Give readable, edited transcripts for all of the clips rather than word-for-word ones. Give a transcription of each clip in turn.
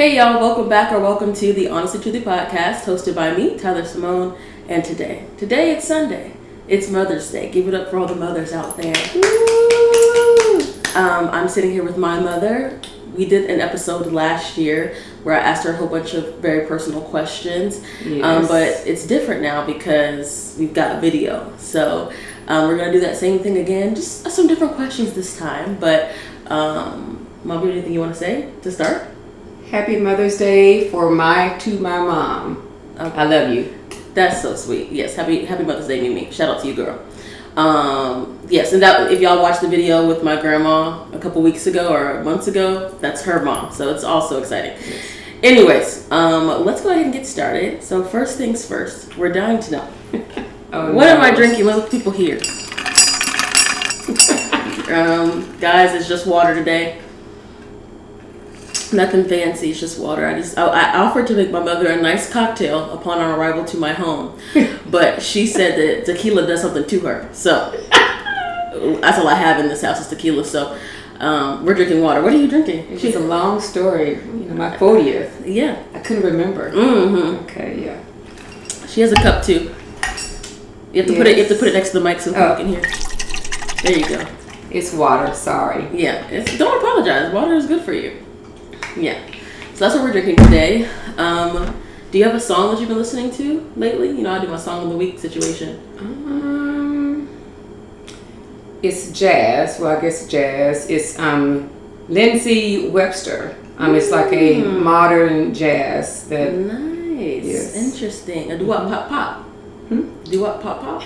Hey y'all, welcome back or welcome to the Honestly Truly podcast hosted by me, Tylar Cimone, and today it's Sunday. It's Mother's Day. Give it up for all the mothers out there. I'm sitting here with my mother. We did an episode last year where I asked her a whole bunch of very personal questions, Yes. but it's different now because we've got a video. So we're going to do that same thing again, just some different questions this time. But Mom, anything you want to say to start? Happy Mother's Day to my mom. Okay. I love you. That's so sweet. Yes, happy Mother's Day, Mimi. Shout out to you, girl. Yes, and that if y'all watched the video with my grandma a couple weeks ago or months ago, that's her mom. So it's also exciting. Yes. Anyways, let's go ahead and get started. So first things first, we're dying to know. What am I drinking? Let people hear. Guys, it's just water today. Nothing fancy, it's just water. I offered to make my mother a nice cocktail upon our arrival to my home, but she said that tequila does something to her. So that's all I have in this house is tequila. So we're drinking water. What are you drinking? It's a long story. My 40th. Yeah. I couldn't remember. Mm-hmm. Okay, yeah. She has a cup too. You have to put it. You have to put it next to the mic so people can hear. There you go. It's water. Sorry. Yeah. Don't apologize. Water is good for you. Yeah. So that's what we're drinking today. Do you have a song that you've been listening to lately? I do my song of the week situation. It's jazz. Well, I guess jazz. It's Lindsay Webster. It's like a modern jazz. Nice. Yes. Interesting. A doo-wop pop pop. Doo-wop pop pop.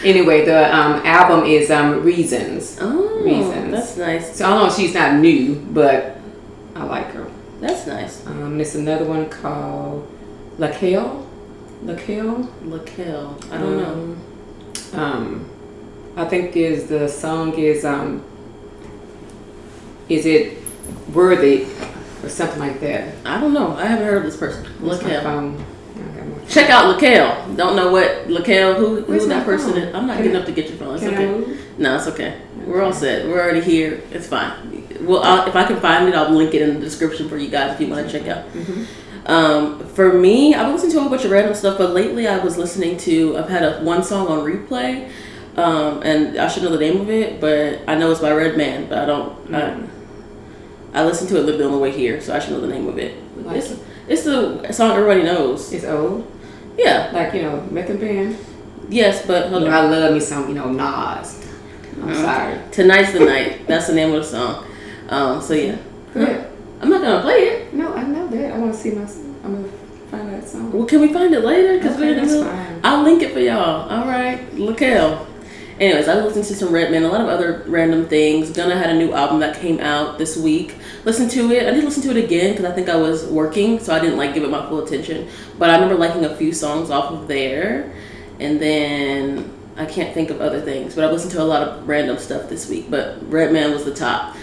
Anyway, the album is Reasons. Oh, Reasons. That's nice. So I don't know, she's not new, but I like her. That's nice. There's another one called Laquelle. Laquelle. I don't know. I think the song is it Worthy or something like that. I don't know. I haven't heard of this person. Where's my Laquelle. phone? Check out Laquelle. Don't know what Laquelle, who Where's that my person phone? is. I'm not getting up to get your phone. It's Can I okay. move? No, it's okay. We're all set. We're already here. It's fine. Well, if I can find it, I'll link it in the description for you guys if you want to check out. For me, I've been listening to a whole bunch of random stuff, but lately I've had one song on replay, and I should know the name of it, but I know it's by Redman, but I don't. I listened to it a little bit on the way here, so I should know the name of it. It's the song everybody knows. It's old. Yeah. Like, Method Band. Yes, but hold on. I love me some, Nas. I'm sorry. Tonight's the Night. That's the name of the song. So yeah. Good. I'm not gonna play it. No, I know that. I want to see I'm gonna find that song. Well, can we find it later? Okay, that's fine. I'll link it for y'all. All right, Laquelle. Anyways, I listened to some Redman, a lot of other random things. Gunna had a new album that came out this week. Listened to it. I did listen to it again because I think I was working, so I didn't give it my full attention. But I remember liking a few songs off of there, and then I can't think of other things. But I've listened to a lot of random stuff this week. But Redman was the top.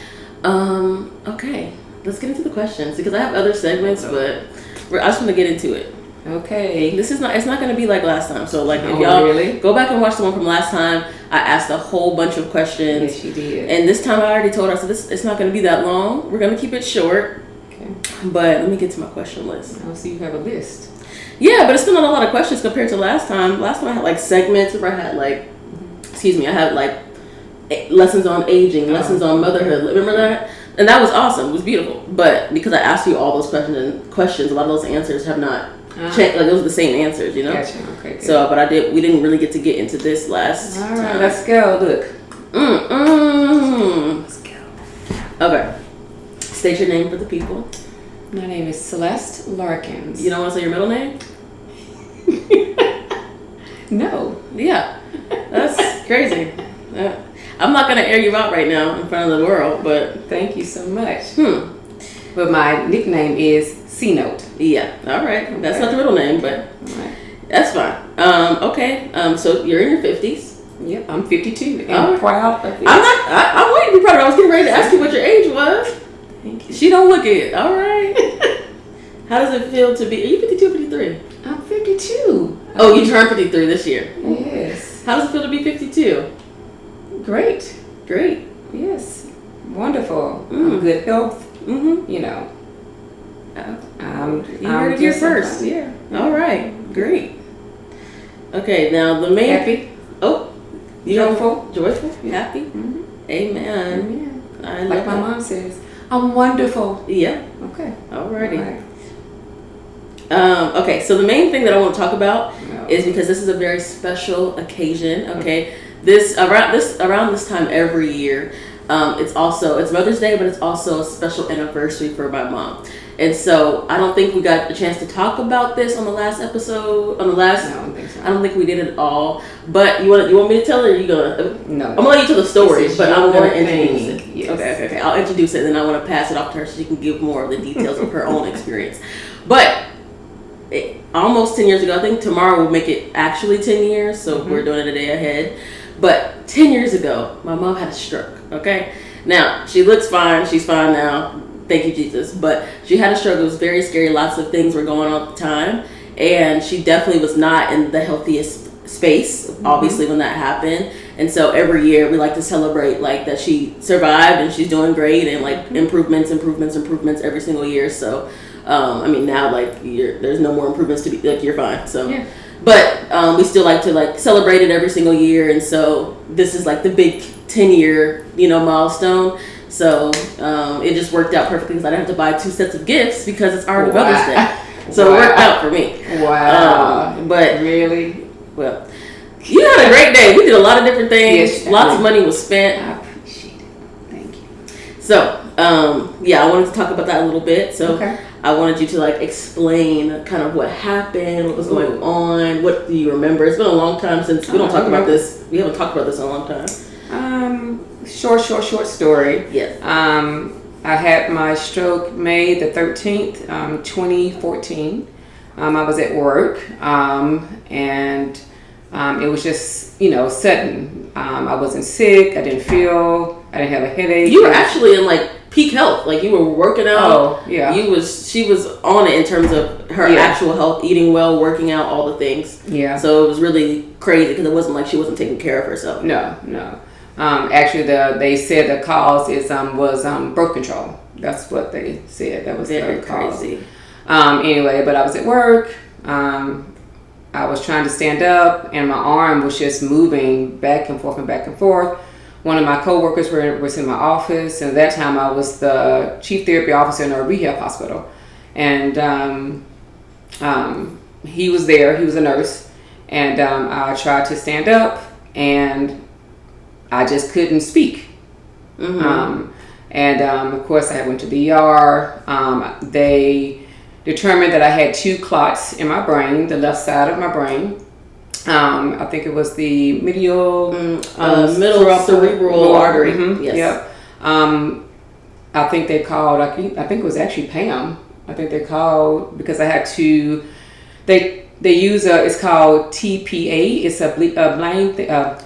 Okay, let's get into the questions because I have other segments, but I just want to get into it. Okay. It's not going to be like last time. So if Oh, y'all really? go back and watch the one from last time, I asked a whole bunch of questions. Yes, you did. And this time I already told her, so it's not going to be that long. We're going to keep it short. Okay. But let me get to my question list. Oh, so you have a list. Yeah, but it's still not a lot of questions compared to last time. Last time I had segments where I had I had lessons on aging, lessons on motherhood. Remember that? And that was awesome. It was beautiful. But because I asked you all those questions, a lot of those answers have not changed. Those are the same answers, Gotcha. Okay, good. So, but we didn't really get to get into this last All right, time. let's go. Look. Let's go. Okay. State your name for the people. My name is Celeste Larkins. You don't want to say your middle name? No. Yeah. That's crazy. I'm not going to air you out right now in front of the world, but... Thank you so much. But my nickname is C-Note. Yeah. All right. Okay. That's not the middle name, but that's fine. Okay. So you're in your 50s. Yep. I'm 52 and proud of it. I'm waiting to be proud of it. I was getting ready to ask you what your age was. Thank you. She don't look it. All right. How does it feel to be... Are you 52 or 53? I'm 52. Oh, you turned 53 this year. Yes. How does it feel to be 52? Great. Great. Yes. Wonderful. Good health. Mm-hmm. You know. You heard it here first. Yeah. All right. Great. Okay. Now the main. Happy. Oh. Joyful. Joyful. Happy. Mm-hmm. Amen. I love like my mom says, I'm wonderful. Yeah. Okay. Alrighty. All right. Okay, so the main thing that I want to talk about is because this is a very special occasion. Okay, around this time every year, it's Mother's Day, but it's also a special anniversary for my mom. And so I don't think we got a chance to talk about this on the last episode. No, I don't think so. I don't think we did it at all. But you want me to tell her? Or are you gonna? No. I'm gonna let you tell the story, but I'm gonna introduce it. Yes. Okay. I'll introduce it, and then I want to pass it off to her so she can give more of the details of her own experience. But almost 10 years ago, I think tomorrow will make it actually 10 years, so we're doing it a day ahead. But 10 years ago, my mom had a stroke. Okay, now she looks fine. She's fine now. Thank you, Jesus. But she had a stroke. It was very scary. Lots of things were going on at the time. And she definitely was not in the healthiest space, obviously, when that happened. And so every year we like to celebrate like that she survived and she's doing great and like improvements every single year. So, I mean, now like there's no more improvements to be, like you're fine. So, yeah. But we still like to like celebrate it every single year. And so this is like the big 10-year, milestone. So it just worked out perfectly because I didn't have to buy 2 sets of gifts because it's already Mother's Day. So it worked out for me. Wow. But really? Well, you had a great day. We did a lot of different things. Yes, Lots of money was spent. I appreciate it. Thank you. So, I wanted to talk about that a little bit. So I wanted you to like explain kind of what happened, what was going on, what do you remember? It's been a long time since we don't talk about this. We haven't talked about this in a long time. Short story. Yes. I had my stroke May the 13th, 2014. I was at work, and it was just, sudden. I wasn't sick. I didn't have a headache. You were actually in like peak health. Like you were working out. Oh, yeah. She was on it in terms of her actual health, eating well, working out, all the things. Yeah. So it was really crazy because it wasn't like she wasn't taking care of herself. No. Actually, they said the cause was birth control. That's what they said. That was the cause. Crazy. Anyway, but I was at work. I was trying to stand up, and my arm was just moving back and forth and back and forth. One of my coworkers was in my office, and at that time I was the chief therapy officer in a rehab hospital. And he was there. He was a nurse, and I tried to stand up, and I just couldn't speak. Of course, I went to the ER. They determined that I had 2 clots in my brain, the left side of my brain. I think it was the middle cerebral artery. Yes. Yep. I think they called. I think it was actually Pam. I think they called because I had to. They use it's called TPA. It's a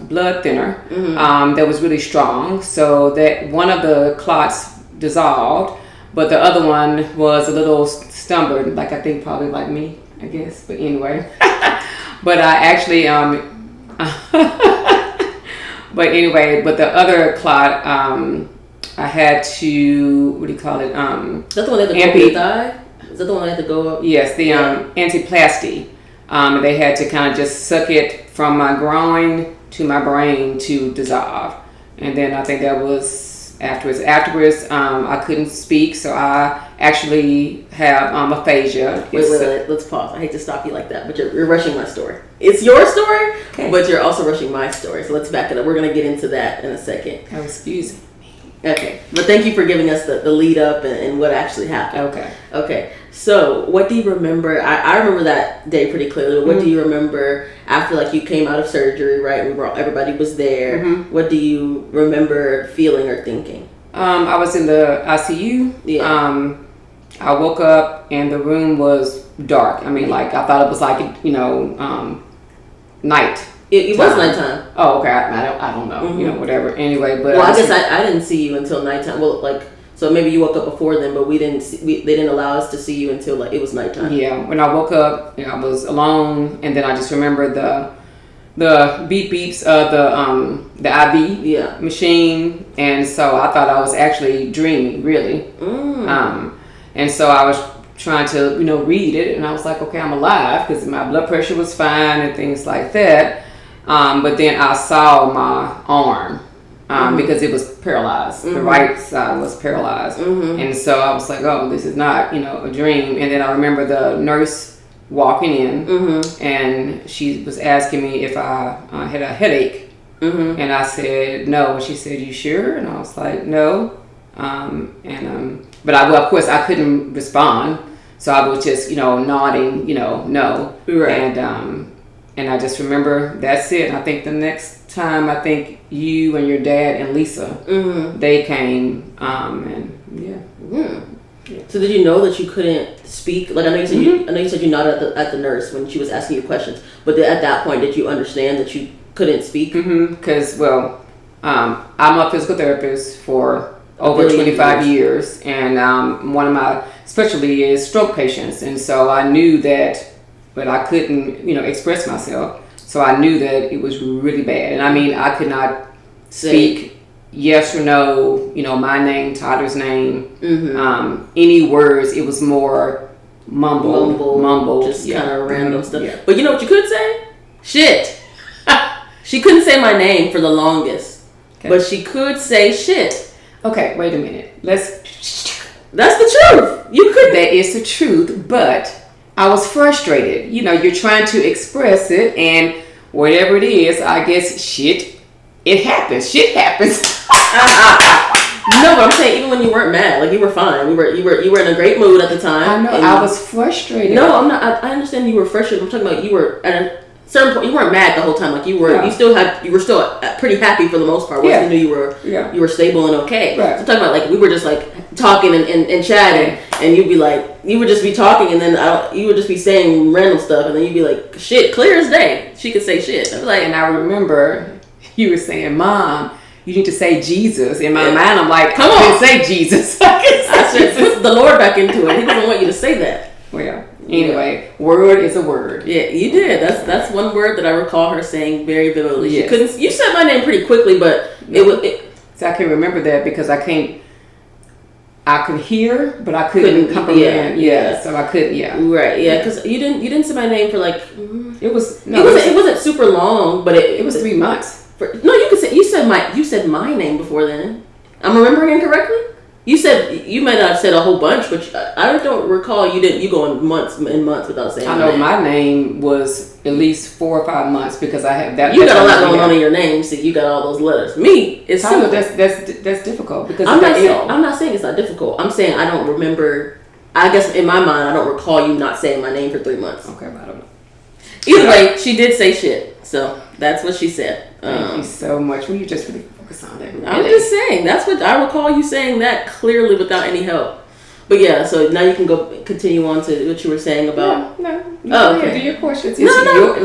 blood thinner that was really strong. So that one of the clots dissolved, but the other one was a little stubborn. Like I think probably like me, I guess. But anyway, but I actually but the other clot I had to That's the one that had to go up your thigh? Is that the one that had to go up? Yes, the angioplasty. They had to kind of just suck it from my groin to my brain to dissolve. And then I think that was afterwards. I couldn't speak, so I actually have aphasia. Wait, let's pause. I hate to stop you like that, but you're rushing my story. It's your story, but you're also rushing my story. So let's back it up. We're going to get into that in a second. Oh, excuse me. Okay, but thank you for giving us the lead up and what actually happened. Okay. So what do you remember? I remember that day pretty clearly. What do you remember after like you came out of surgery? Right, everybody was there. What do you remember feeling or thinking? I was in the ICU. Yeah. I woke up and the room was dark. I mean, like I thought it was like night. It was nighttime. Oh, okay. I don't know. Whatever. Anyway, but I guess I didn't see you until nighttime. Well, like so maybe you woke up before then, but they didn't allow us to see you until like it was nighttime. Yeah. When I woke up, I was alone, and then I just remember the beep beeps of the IV machine, and so I thought I was actually dreaming, really. And so I was trying to read it, and I was like, okay, I'm alive, because my blood pressure was fine and things like that. But then I saw my arm. Because it was paralyzed. The right side was paralyzed. And so I was like, oh, this is not, a dream. And then I remember the nurse walking in, and she was asking me if I had a headache. And I said, no. And she said, you sure? And I was like, no. But of course, I couldn't respond. So I was just, nodding, no. Right. And I just remember that's it. I think the next time, I think you and your dad and Lisa, they came, and yeah. So did you know that you couldn't speak? Like I know you said you nodded at the nurse when she was asking you questions, but at that point, did you understand that you couldn't speak? Because I'm a physical therapist for over 25 years, and one of my specialty is stroke patients, and so I knew that, but I couldn't, express myself. So I knew that it was really bad. And I mean, I could not speak yes or no, my name, Tyler's name, any words. It was more mumble. Just kind of random stuff. Yeah. But you know what you could say? Shit. She couldn't say my name for the longest. Okay. But she could say shit. Okay, wait a minute. That's the truth. You could. That is the truth, but I was frustrated. You're trying to express it, and whatever it is, I guess shit, it happens. Shit happens. No, but I'm saying even when you weren't mad, like you were fine. You were in a great mood at the time. I know. I was frustrated. No, I'm not. I understand you were frustrated. I'm talking about you were at a certain point. You weren't mad the whole time. Like you were. Yeah. You were still pretty happy for the most part. Once you knew you were stable and okay. Right. So I'm talking about like we were just like talking and chatting, and you'd be like, you would just be talking, and then you would just be saying random stuff, and then you'd be like, shit, clear as day. She could say shit. I was like, and I remember you were saying, Mom, you need to say Jesus. In my mind, I'm like, come on, say Jesus. I should put the Lord back into it. He doesn't want you to say that. Well, anyway, word is a word. Yeah, you did. That's one word that I recall her saying very vividly. Yes. She couldn't. You said my name pretty quickly, but So I can remember that because I could hear, but I couldn't comprehend. Yeah, so I couldn't. Yeah, right. Yeah, because you didn't say my name for like. It wasn't super long, but it was 3 months. You said my name before then. I'm remembering incorrectly. You might not have said a whole bunch, but I don't recall you going months and months without saying. I know my name was at least 4 or 5 months because I have that. You got a lot going on in your name, so you got all those letters. Me, it's simple. That's difficult because I'm not saying it's not difficult. I'm saying I don't remember. I guess in my mind I don't recall you not saying my name for 3 months. Okay, I don't know. Either way, she did say shit, so that's what she said. Thank you so much. Will you just really focus on that? I'm just saying that's what I recall you saying that clearly without any help. But yeah, so now you can continue on to what you were saying about. No. Okay. Do your questions. No. No. I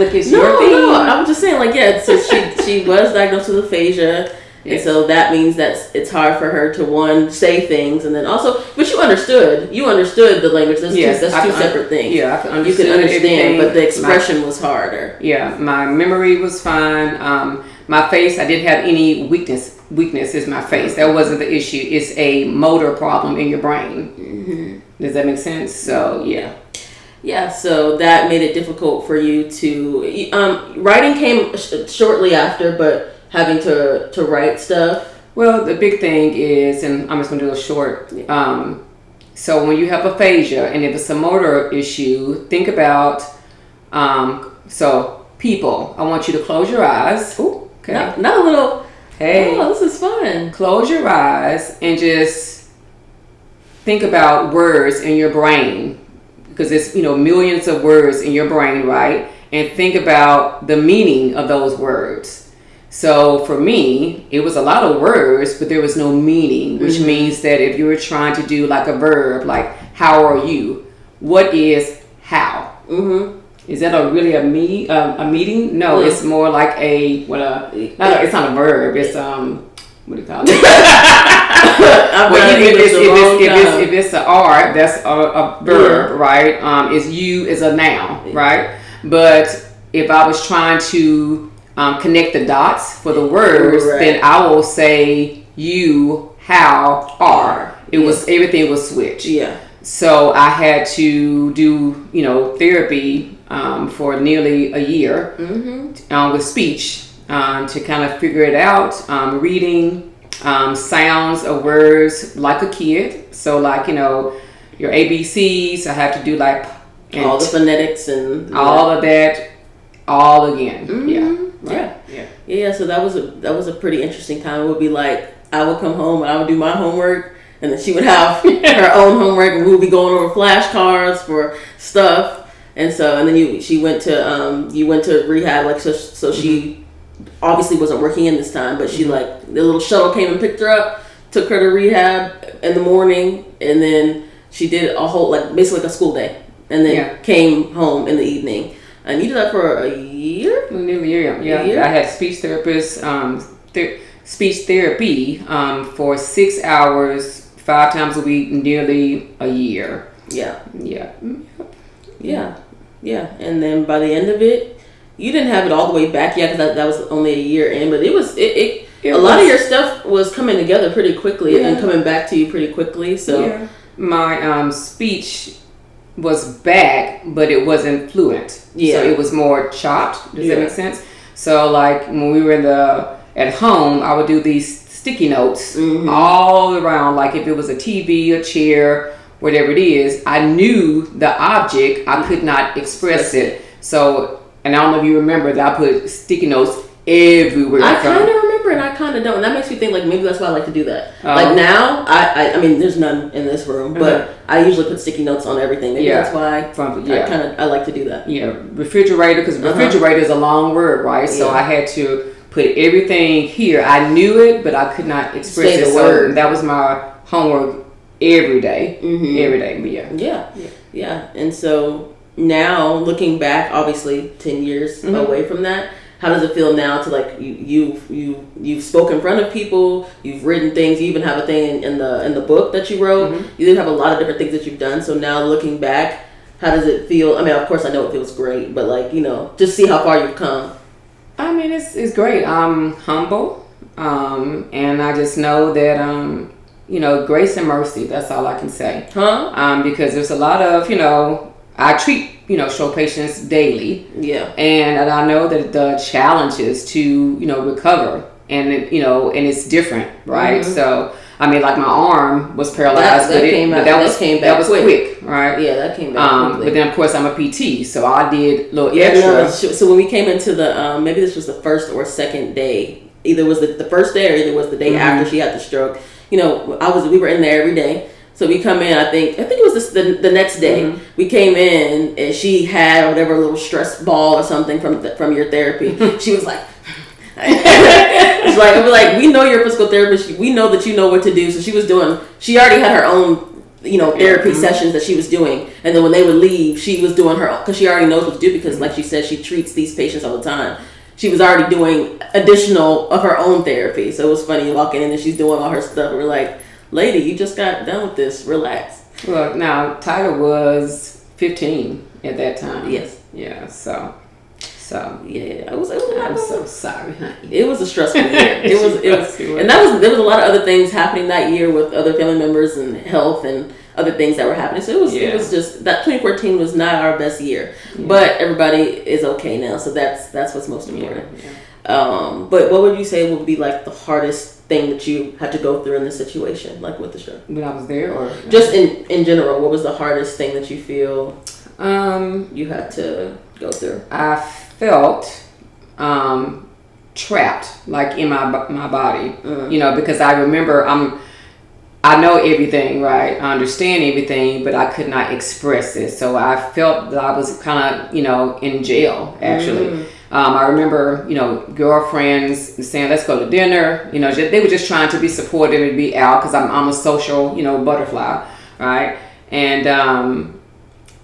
was just saying so she was diagnosed with aphasia. Yes. And so that means that it's hard for her to say things, and then also, but you understood the language. That's two separate things. Yeah, I you could understand, but the expression was harder. Yeah, my memory was fine. My face, I didn't have any weakness. Weakness is my face. That wasn't the issue. It's a motor problem in your brain. Does that make sense? So yeah. Yeah, so that made it difficult for you to. Writing came shortly after, but having to write stuff. Well, the big thing is, and I'm just going to do a short. So when you have aphasia, and if it's a motor issue, think about. So people, I want you to close your eyes. Ooh, okay. Not a little. Hey, this is fun. Close your eyes and just think about words in your brain, because it's millions of words in your brain, right? And think about the meaning of those words. So for me, it was a lot of words, but there was no meaning, which means that if you were trying to do like a verb, like how are you? What is how? Is that a meeting? No, it's more like it's not a verb. It's what do you call it? If it's an R, that's a verb, right? Is you is a noun, right? But if I was trying to connect the dots for the words, then I will say you, how, are. Everything was switch. Yeah. So I had to do, therapy for nearly a year with speech to kind of figure it out, reading sounds of words like a kid. So like, your ABCs, I have to do like all the phonetics and all of that all again. Mm-hmm. Yeah. So that was a pretty interesting time. It would be like I would come home and I would do my homework, and then she would have her own homework, and we would be going over flashcards for stuff. And then you went to rehab, like so she obviously wasn't working in this time, but she like the little shuttle came and picked her up, took her to rehab in the morning, and then she did a whole like basically like a school day, and then came home in the evening. And you did that for a year? Nearly a year. I had speech therapist, speech therapy for 6 hours, 5 times a week, nearly a year. Yeah. And then by the end of it, you didn't have it all the way back yet, because that was only a year in. But a lot of your stuff was coming together pretty quickly and coming back to you pretty quickly. So my speech was back, but it wasn't fluent. Yeah. So it was more chopped. Does that make sense? So like when we were at home, I would do these sticky notes all around. Like if it was a TV, a chair, whatever it is, I knew the object. I could not express it. So, and I don't know if you remember that I put sticky notes everywhere. I kind of remember and I kind of don't. And that makes me think like maybe that's why I like to do that. Like now, I mean, there's none in this room, but I usually put sticky notes on everything. Maybe that's why I like to do that. Yeah, refrigerator, because refrigerator is a long word, right? So I had to put everything here. I knew it, but I could not express it. So that was my homework every day. Every day, Yeah. And so now looking back, obviously 10 years away from that, how does it feel now to like you've spoken in front of people, you've written things, you even have a thing in the book that you wrote. You did have a lot of different things that you've done. So now looking back, how does it feel? I mean, of course I know it feels great, but like, just see how far you've come. I mean, it's great. I'm humble, and I just know that grace and mercy. That's all I can say. Because there's a lot of I treat stroke patients daily. Yeah. And I know that the challenges to recover, and and it's different, right? So I mean, like my arm was paralyzed, that was quick, right? Yeah, that came back quickly. But then of course I'm a PT, so I did a little extra. So when we came into the maybe this was the first or second day, either was the first day or either was the day after she had the stroke. We were in there every day. So we come in, I think it was the next day. We came in and she had whatever little stress ball or something from your therapy. She was like, it's like, we're like, we know you're a physical therapist. We know that you know what to do. So she already had her own, therapy sessions that she was doing. And then when they would leave, she was doing her own, because she already knows what to do, because like she said, she treats these patients all the time. She was already doing additional of her own therapy. So it was funny walking in and she's doing all her stuff. And we're like, lady, you just got done with this. Relax. Look, now Tyler was 15 at that time. Yes. Yeah. So yeah. I'm so sorry, honey. It was a stressful year. It was, and there was a lot of other things happening that year with other family members and health and other things that were happening. So it was just that 2014 was not our best year, but everybody is okay now. So that's what's most important. But what would you say would be like the hardest thing that you had to go through in this situation, like with the stroke? When I was there, or just in general, what was the hardest thing that you feel you had to go through? I felt trapped, like in my body, because I remember I know everything, right? I understand everything, but I could not express it. So I felt that I was kind of, in jail, actually. I remember, girlfriends saying, let's go to dinner. They were just trying to be supportive and be out, because I'm a social, butterfly, right? And,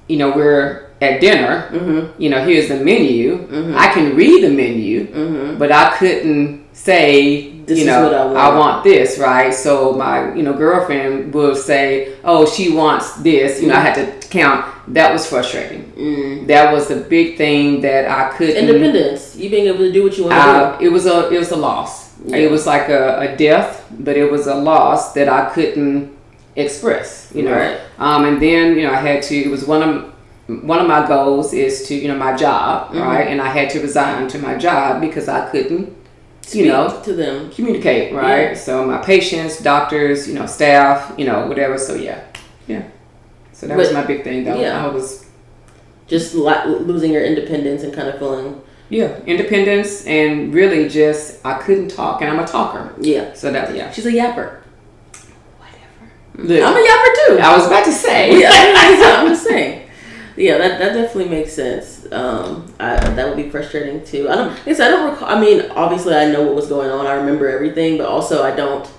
we're at dinner. Here's the menu. I can read the menu, but I couldn't say, this is what I want this, right? So my, girlfriend would say, oh, she wants this. I had to count That was frustrating. That was a big thing that I couldn't. Independence. You being able to do what you want to do. It was a loss. Yeah. It was like a death, but it was a loss that I couldn't express. Right. And then I had to. It was one of my goals is to my job, right? And I had to resign to my job because I couldn't Speak to them, communicate, right? Yeah. So my patients, doctors, staff, whatever. So yeah. So that was my big thing, though. Yeah. I was just losing your independence and kind of feeling independence, and really just I couldn't talk, and I'm a talker. Yeah. So that she's a yapper. Whatever. I'm a yapper too. I was about to say. Yeah, I'm just saying. Yeah, that definitely makes sense. That would be frustrating too. I don't recall. I mean, obviously, I know what was going on. I remember everything, but also I don't.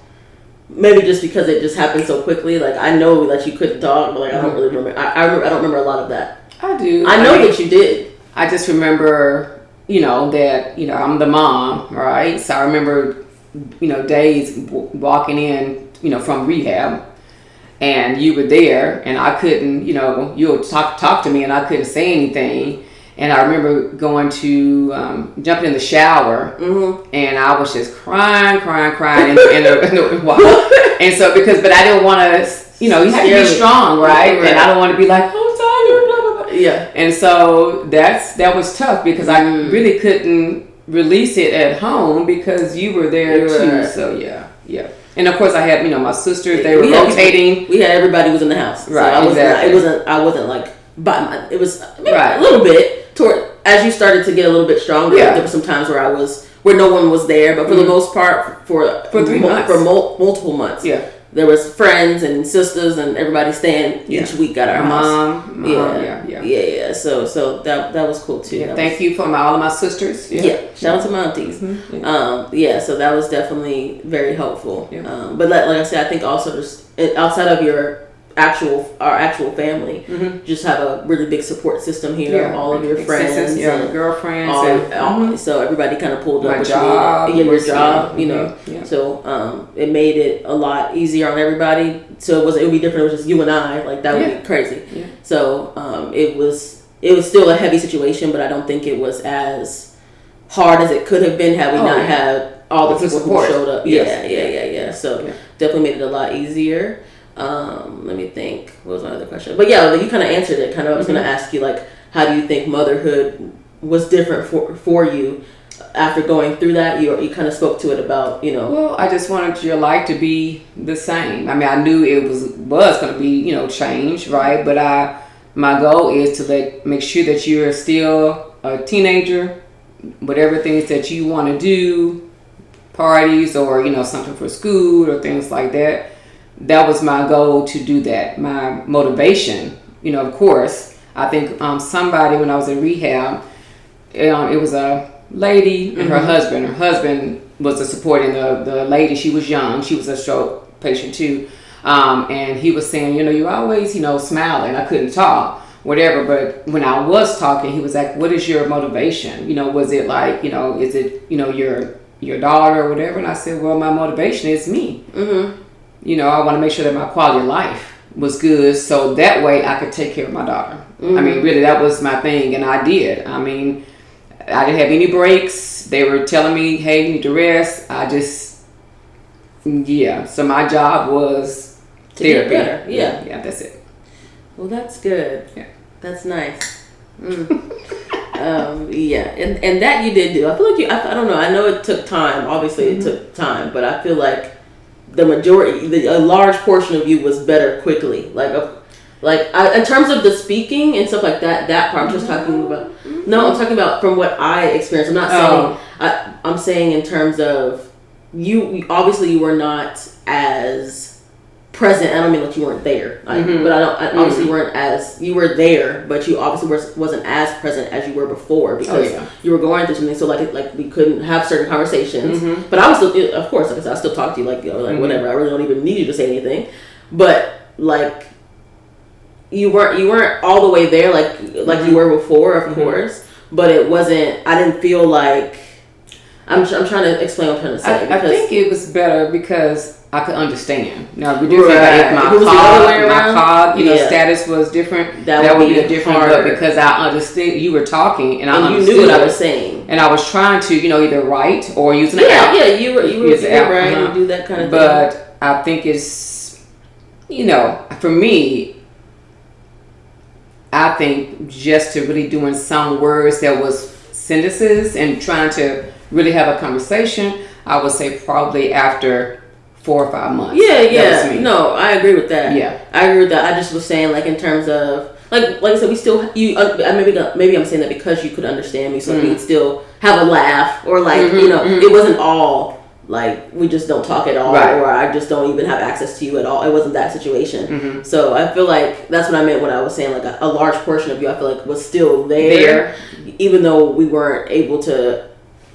Maybe just because it just happened so quickly. Like I know that you couldn't talk, but like I don't really remember. I don't remember a lot of that. I do. I know that you did. I just remember, that I'm the mom, right? So I remember, days walking in, from rehab. And you were there, and I couldn't, you would talk to me, and I couldn't say anything. And I remember going to jumping in the shower, and I was just crying, and so but I didn't want to, you have to be strong, right? And I don't want to be like, oh, Tyler, blah blah blah. Yeah. And so that was tough because I really couldn't release it at home because you were there too. Right. So yeah. And of course, I had my sisters. They were rotating. We had everybody was in the house, right? So Exactly. I wasn't like it was a little bit toward as you started to get a little bit stronger. Yeah. There were some times where no one was there, but for the most part, for 3 months, for multiple months, there was friends and sisters and everybody staying each week at our house. Mom, yeah. So that was cool too. Yeah, thank you for all of my sisters. Shout out to my aunties. So that was definitely very helpful. But like I said, I think also just outside of our actual family, just have a really big support system here. All of your friends, girlfriends, so everybody kind of pulled up. My job, your job, So it made it a lot easier on everybody. So it would be different. It was just you and I. Like that would be crazy. Yeah. So it was still a heavy situation, but I don't think it was as hard as it could have been had we not had all the people who showed up. Yeah. So definitely made it a lot easier. Let me think. What was my other question? But you kind of answered it. I was going to ask you, like, how do you think motherhood was different for you after going through that? You kind of spoke to it about, Well, I just wanted your life to be the same. I mean, I knew it was going to be, change, right? But my goal is to make sure that you're still a teenager, whatever things that you want to do, parties or something for school or things like that. That was my goal to do that. My motivation, of course, I think somebody when I was in rehab, it was a lady and her husband. Her husband was supporting the lady. She was young. She was a stroke patient too. And he was saying, you're always, smiling. I couldn't talk, whatever. But when I was talking, he was like, what is your motivation? Was it like, is it, your daughter or whatever? And I said, well, my motivation is me. I want to make sure that my quality of life was good so that way I could take care of my daughter. I mean, really, that was my thing, and I did. I mean, I didn't have any breaks. They were telling me, hey, you need to rest. So my job was therapy. Get better. Yeah, that's it. Well, that's good. Yeah. That's nice. And that you did do. I feel like I don't know. I know it took time. Obviously, it took time, but I feel like a large portion of you was better quickly. In terms of the speaking and stuff like that. That part I'm just talking about. No, I'm talking about from what I experienced. I'm not saying. I'm saying in terms of you. Obviously, you were not as present. I don't mean that you weren't there, but obviously you were there, but you obviously wasn't as present as you were before because you were going through something. So like we couldn't have certain conversations, but I was still, of course, like I said, I still talk to you whatever. I really don't even need you to say anything, but like you weren't all the way there like you were before, of course, but it wasn't. I didn't feel like. I'm trying to explain what I'm trying to say. I think it was better because I could understand. Now, we do Right. if my card, status was different, that would be a different. But because I understood you were talking and I understood you knew what I was saying, and I was trying to, either write or use an app. Yeah, you were right and do that kind of thing. But I think it's, for me, I think just to really doing some words that was sentences and trying to really have a conversation, I would say probably after 4 or 5 months. Yeah. No, I agree with that. Yeah, I agree with that. I just was saying, like, in terms of like I said, we still maybe I'm saying that because you could understand me, so we could still have a laugh, or like it wasn't all like we just don't talk at all, right, or I just don't even have access to you at all. It wasn't that situation. So I feel like that's what I meant when I was saying like a large portion of you I feel like was still there. Even though we weren't able to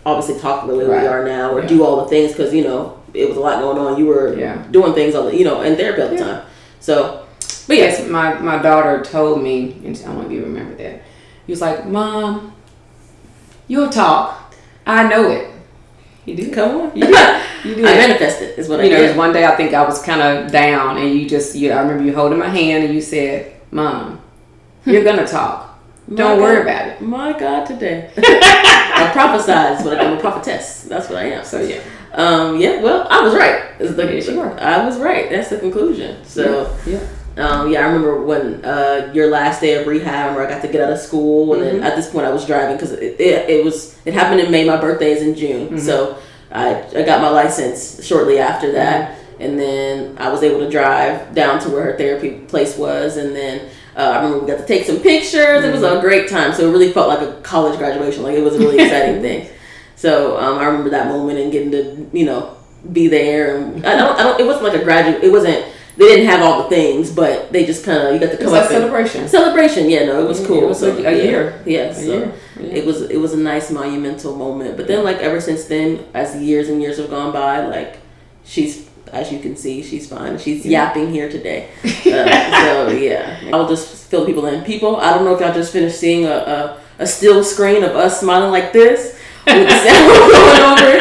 obviously talk the way we are now or do all the things because it was a lot going on. You were doing things all the in therapy all the time. So, but yes, my daughter told me, and I don't know if you remember that. He was like, "Mom, you'll talk. I know it." You did. Come on, you did. I manifested. Is what I did. There was one day I think I was kind of down, and I remember you holding my hand and you said, "Mom, you're gonna talk. Don't worry about it." My God, today. I prophesied is what I'm a prophetess. That's what I am. So yeah. Well, I was right. Yes, you were. I was right. That's the conclusion. So yeah. I remember when your last day of rehab, where I got to get out of school, and then at this point I was driving because it happened in May. My birthday is in June, so I got my license shortly after that, and then I was able to drive down to where her therapy place was, and then I remember we got to take some pictures. It was a great time, so it really felt like a college graduation. Like it was a really exciting thing. So I remember that moment and getting to be there. And I don't. It wasn't like a graduate. It wasn't. They didn't have all the things, but they just kind of you got to come up. Celebration. Yeah, no, it was cool. It was a year. Yeah, so it was a nice monumental moment. But then like ever since then, as years and years have gone by, like she's, as you can see, she's fine. She's yapping here today. So yeah, I'll just fill people in. I don't know if y'all just finished seeing a still screen of us smiling like this with the sound going over,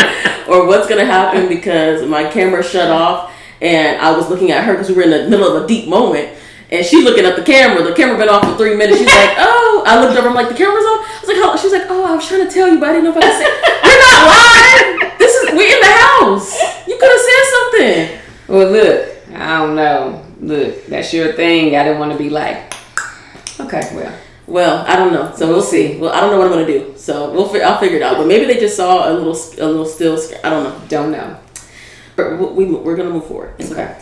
or what's gonna happen because my camera shut off. And I was looking at her because we were in the middle of a deep moment. And she's looking at the camera. The camera been off for 3 minutes. She's like, oh. I looked over. I'm like, the camera's on? I was like, oh. She was like, oh, I was trying to tell you, but I didn't know if I could say. We're not live. We're in the house. You could have said something. Well, look. I don't know. Look, that's your thing. I didn't want to be like, okay, well, I don't know. So we'll see. Well, I don't know what I'm going to do. So I'll figure it out. But maybe they just saw a little still. I don't know. Don't know. But we're going to move forward. It's okay.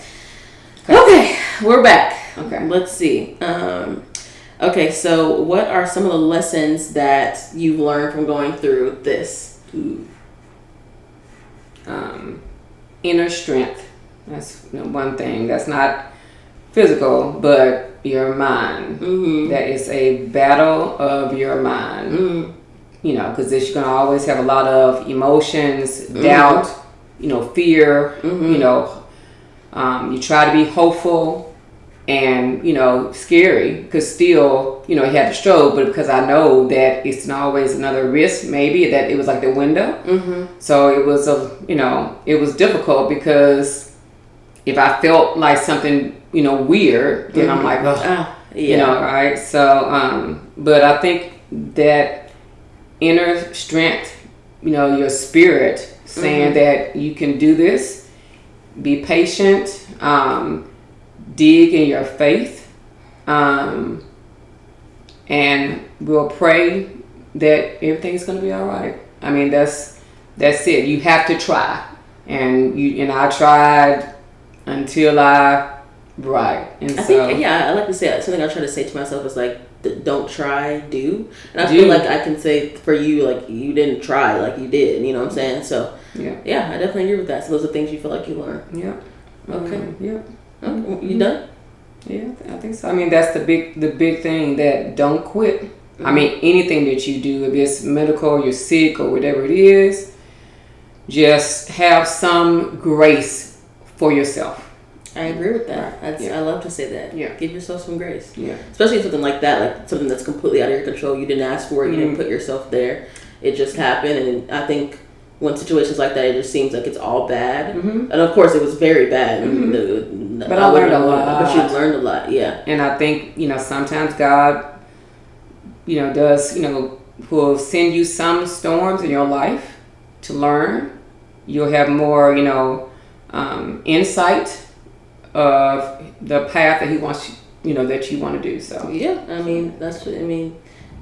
We're back. Okay. Let's see. Okay, so what are some of the lessons that you've learned from going through this? Inner strength. That's one thing. That's not physical, but your mind. That is a battle of your mind. Because you're going to always have a lot of emotions, doubt, fear, you try to be hopeful and, scary because still, he had the stroke, but because I know that it's not always another risk, maybe that it was like the window. So it was it was difficult because if I felt like something, weird, then I'm like, right. So, but I think that inner strength, your spirit, saying that you can do this, be patient, dig in your faith, and we'll pray that everything's going to be all right. I mean, that's it. You have to try, and I tried until I and I like to say something I try to say to myself is like, don't try, do. And I feel like I can say for you, like you didn't try, like you did. You know what I'm saying? So yeah, I definitely agree with that. So those are things you feel like you learned. Yeah. Okay. Yeah. Okay. You done? Yeah, I think so. I mean, that's the big thing, that don't quit. I mean, anything that you do, if it's medical, you're sick or whatever it is, just have some grace for yourself. I agree with that. I love to say that. Yeah. Give yourself some grace. Yeah. Especially something like that, like something that's completely out of your control. You didn't ask for it. You didn't put yourself there. It just happened. And I think when situations like that, it just seems like it's all bad. And of course, it was very bad. But I learned a lot. But you learned a lot, yeah. And I think, sometimes God, does, will send you some storms in your life to learn. You'll have more, insight of the path that He wants that you want to do. So yeah,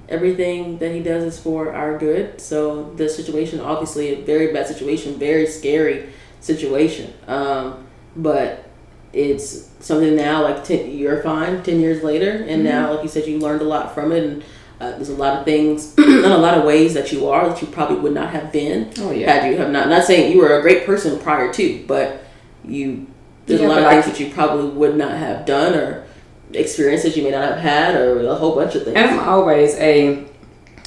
everything that He does is for our good. So this situation, obviously, a very bad situation, very scary situation. But it's something now, like you're fine 10 years later, and now, like you said, you learned a lot from it, and there's a lot of things and a lot of ways that you are that you probably would not have been had you have not saying you were a great person prior to, but there's a lot of things that you probably would not have done, or experiences you may not have had, or a whole bunch of things. And I'm always a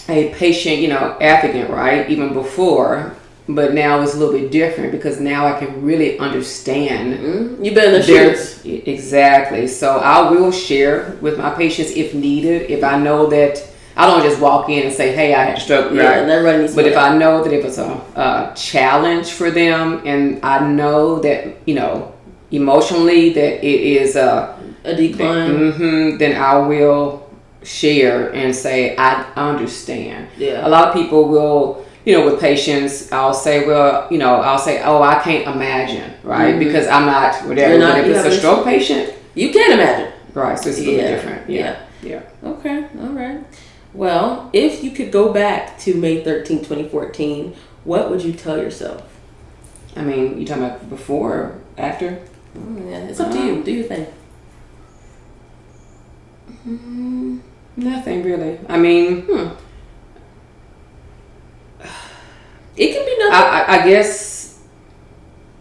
patient, advocate, right? Even before, but now it's a little bit different because now I can really understand. You've been in the shoes. Exactly. So I will share with my patients if needed. If I know that I don't just walk in and say, "Hey, I had a stroke." Yeah, right? And everybody needs to But if I know that it was a challenge for them, and I know that emotionally that it is a decline, then I will share and say, I understand. Yeah. A lot of people will, with patients, I'll say, oh, I can't imagine, right? Because I'm not whatever. But if it's a stroke patient, you can imagine. Right. So it's a little bit different. Yeah. Okay. All right. Well, if you could go back to May 13, 2014, what would you tell yourself? I mean, you talking about before or after? Yeah, it's up to you. Do your thing. Nothing really. I mean, it can be nothing. I guess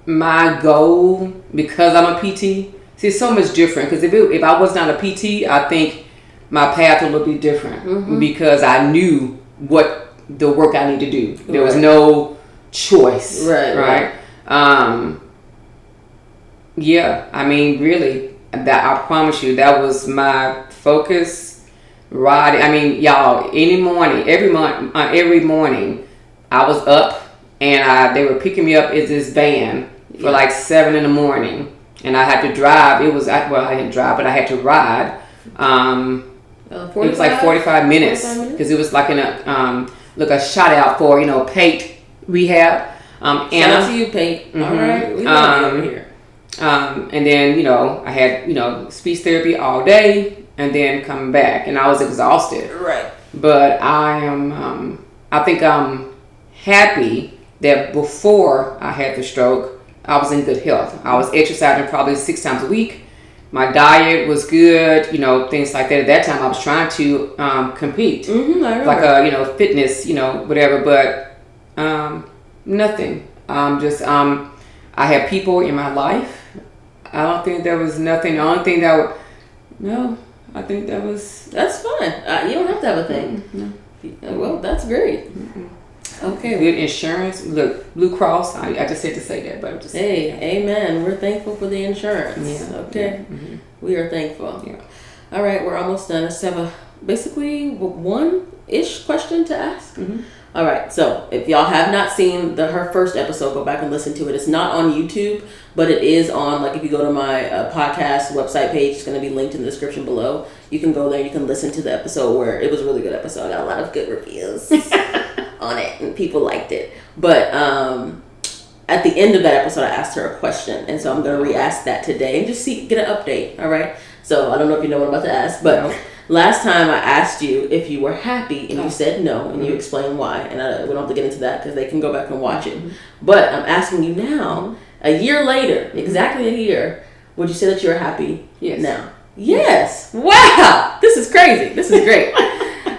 my goal, because I'm a PT, see, it's so much different. Because if I was not a PT, I think my path would be different because I knew what the work I need to do. There was no choice. Right. Yeah, I mean, really, that I promise you, that was my focus. Right. I mean, y'all, every morning, I was up and they were picking me up in this van for like 7 a.m, and I had to drive. I didn't drive, but I had to ride. It was like 45 minutes because it was like in a shout out for PATE rehab. Shout out to you, PATE. All right, we love you over here. And then I had speech therapy all day, and then coming back, and I was exhausted. Right. But I think I'm happy that before I had the stroke, I was in good health. I was exercising probably 6 times a week. My diet was good, things like that. At that time, I was trying to compete, like a fitness, whatever. But nothing. I had people in my life. I don't think there was nothing. The only thing I think that was. That's fine. You don't have to have a thing. No. Well, that's great. Okay. Good insurance. Look, Blue Cross. I just had to say that, but I'm just. Hey, amen. We're thankful for the insurance. Yeah. Okay. Yeah. We are thankful. Yeah. All right, we're almost done. Let's have basically one-ish question to ask. All right, so if y'all have not seen her first episode, go back and listen to it. It's not on YouTube, but it is on, like, if you go to my podcast website page, it's going to be linked in the description below. You can go there, you can listen to the episode where it was a really good episode. I got a lot of good reviews on it, and people liked it. But at the end of that episode, I asked her a question, and so I'm going to re-ask that today and just get an update, all right? So I don't know if you know what I'm about to ask, but last time I asked you if you were happy, and you said no, and you explained why, and we don't have to get into that because they can go back and watch it. But I'm asking you now, a year later, exactly a year, would you say that you're happy now? Yes. Wow. This is crazy. This is great.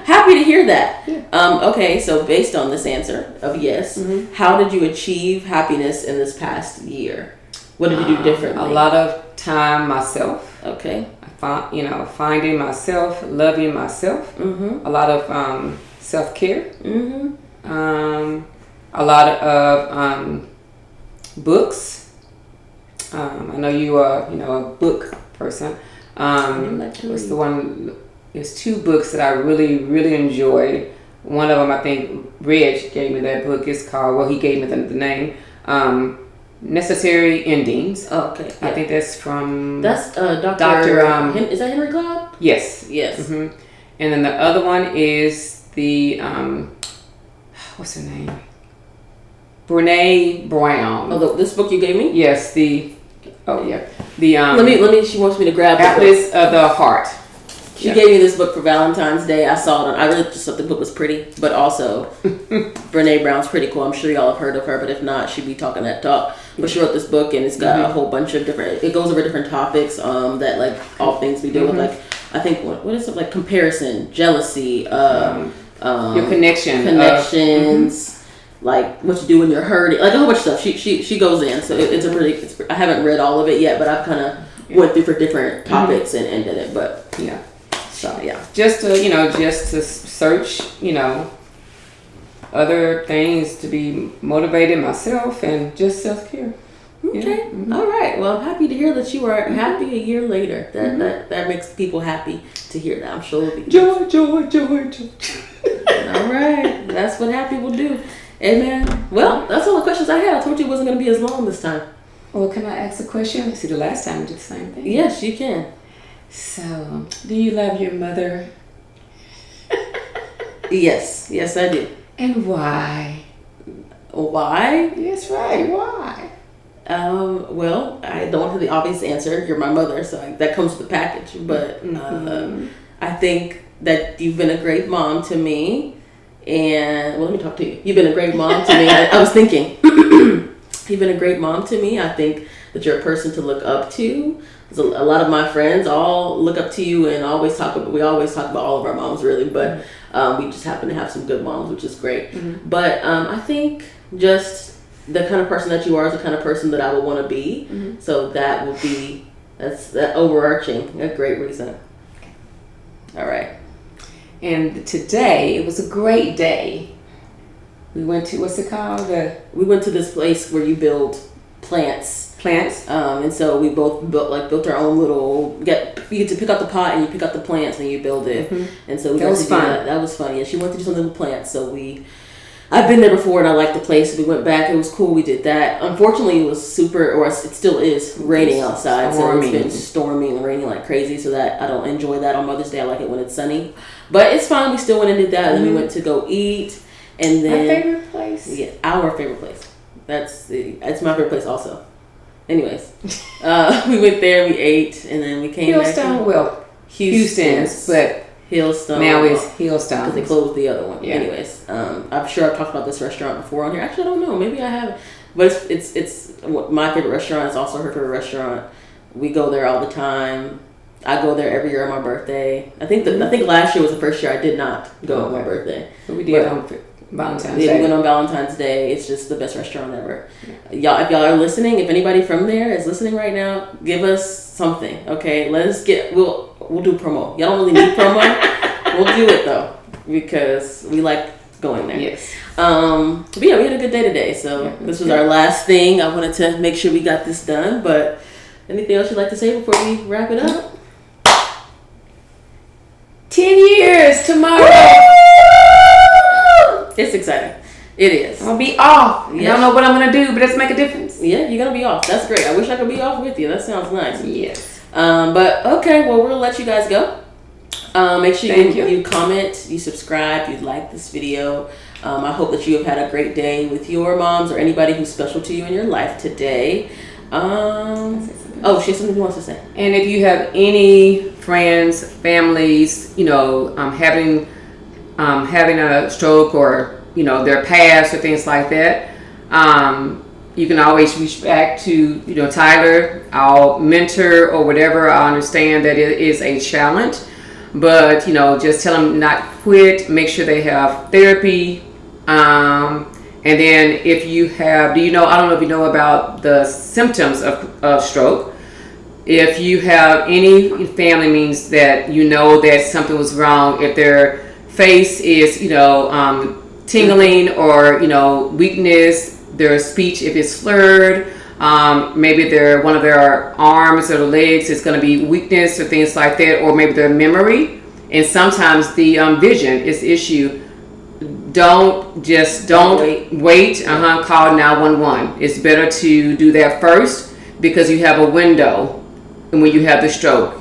Happy to hear that. Okay, so based on this answer of yes, how did you achieve happiness in this past year? What did you do differently? A lot of time myself. Okay. Finding myself, loving myself. A lot of self-care. A lot of books. I know you are, a book person. What's the one? There's 2 books that I really, really enjoy. One of them, I think, Reg gave me that book. It's called, well, he gave me the name, Necessary Endings. Oh, okay. I think that's from... That's Dr. Is that Henry Cloud? Yes. Yes. Mm-hmm. And then the other one is the, what's her name? Brene Brown. Oh, this book you gave me? Yes, the let me. She wants me to grab Atlas of the Heart. She gave me this book for Valentine's Day. I saw it. I really just thought the book was pretty, but also Brene Brown's pretty cool. I'm sure y'all have heard of her, but if not, she'd be talking that talk. But she wrote this book, and it's got a whole bunch of different. It goes over different topics. That like all things we deal with. Like I think what is it, like comparison, jealousy, your connections. Like what you do when you're hurting, like a whole bunch of stuff. She goes in, so it's a really. I haven't read all of it yet, but I've kind of went through for different topics and did it. But yeah, so yeah, just to search, other things to be motivated myself and just self-care. Okay, all right. Well, I'm happy to hear that you are happy a year later. That makes people happy to hear that. I'm sure it'll be joy. All right, that's what happy will do. Amen. Well, that's all the questions I had. I told you it wasn't going to be as long this time. Well, can I ask a question? See, the last time we did the same thing. Yes, you can. So, do you love your mother? Yes, I do. And why? Why? Yes, right. Why? Well, I don't have the obvious answer. You're my mother, so that comes with the package. But I think that you've been a great mom to me. And, well, let me talk to you. You've been a great mom to me. I was thinking. You've been a great mom to me. I think that you're a person to look up to. A lot of my friends all look up to you and we always talk about all of our moms, really. But we just happen to have some good moms, which is great. Mm-hmm. But I think just the kind of person that you are is the kind of person that I would want to be. Mm-hmm. So that would be, that's that overarching, a great reason. All right. And today, it was a great day. We went to, what's it called? We went to this place where you build plants. And so we both built our own little, you get to pick up the pot and you pick up the plants and you build it. Mm-hmm. And so that was fun. That was fun. Yeah, she wanted to do something with plants. So I've been there before and I liked the place. We went back. It was cool. We did that. Unfortunately, it was it still is raining outside. So it's been storming and raining like crazy. So that I don't enjoy that on Mother's Day. I like it when it's sunny. But it's fine. We still went and did that. And then we went to go eat. And then our favorite place. Yeah, our favorite place. It's my favorite place also. Anyways, we went there. We ate, and then we came back. Houston's, but Hillstone. Now it's Hillstone because they closed the other one. Yeah. Anyways, I'm sure I've talked about this restaurant before on here. Actually, I don't know. Maybe I haven't. But it's my favorite restaurant. It's also her favorite restaurant. We go there all the time. I go there every year on my birthday. I think last year was the first year I did not go on my birthday. But we did on Valentine's Day. We went on Valentine's Day. It's just the best restaurant ever. Yeah. If y'all are listening, if anybody from there is listening right now, give us something. Okay, we'll do promo. Y'all don't really need promo. We'll do it though because we like going there. Yes. But yeah, we had a good day today. So this was our last thing. I wanted to make sure we got this done. But anything else you'd like to say before we wrap it up? 10 years tomorrow. It's exciting. It is. I'm gonna be off. Yes. I don't know what I'm gonna do, but it's make a difference. Yeah, you're gonna be off. That's great. I wish I could be off with you. That sounds nice. Yes. But okay, well, we'll let you guys go. Make sure you comment, you subscribe, you like this video. I hope that you have had a great day with your moms or anybody who's special to you in your life today. She has something she wants to say. And if you have any friends, families, having a stroke or their past or things like that, you can always reach back to Tyler, our mentor or whatever. I understand that it is a challenge, but just tell them not to quit. Make sure they have therapy. And then if you have, I don't know if you know about the symptoms of stroke. If you have any family means that that something was wrong, if their face is, tingling or, weakness, their speech, if it's slurred, maybe one of their arms or legs is going to be weakness or things like that, or maybe their memory. And sometimes the vision is issue don't wait. Call 911. It's better to do that first because you have a window and when you have the stroke.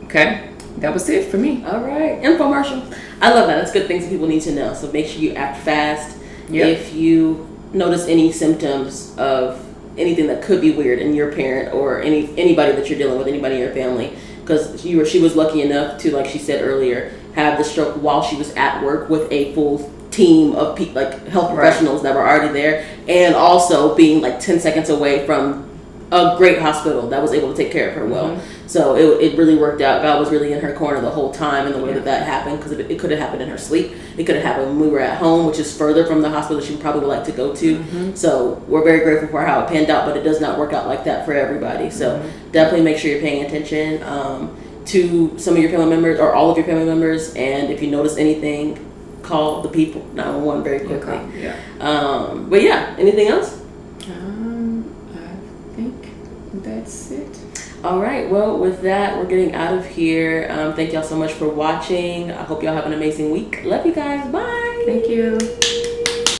Okay, that was it for me. All right, infomercial. I love that. That's good things that people need to know. So make sure you act fast. Yep. If you notice any symptoms of anything that could be weird in your parent or anybody that you're dealing with, anybody in your family, because she was lucky enough to, like she said earlier, have the stroke while she was at work with a full team of health professionals that were already there, and also being like 10 seconds away from a great hospital that was able to take care of her well. So it really worked out. God was really in her corner the whole time in the way that happened, because it could have happened in her sleep. It could have happened when we were at home, which is further from the hospital she probably would like to go to. So we're very grateful for how it panned out, but it does not work out like that for everybody. So definitely make sure you're paying attention to some of your family members or all of your family members, and if you notice anything, call the people 911 very quickly. But yeah, anything else? I think that's it. All right, well, with that, we're getting out of here. Thank y'all so much for watching. I hope y'all have an amazing week. Love you guys. Bye. Thank you.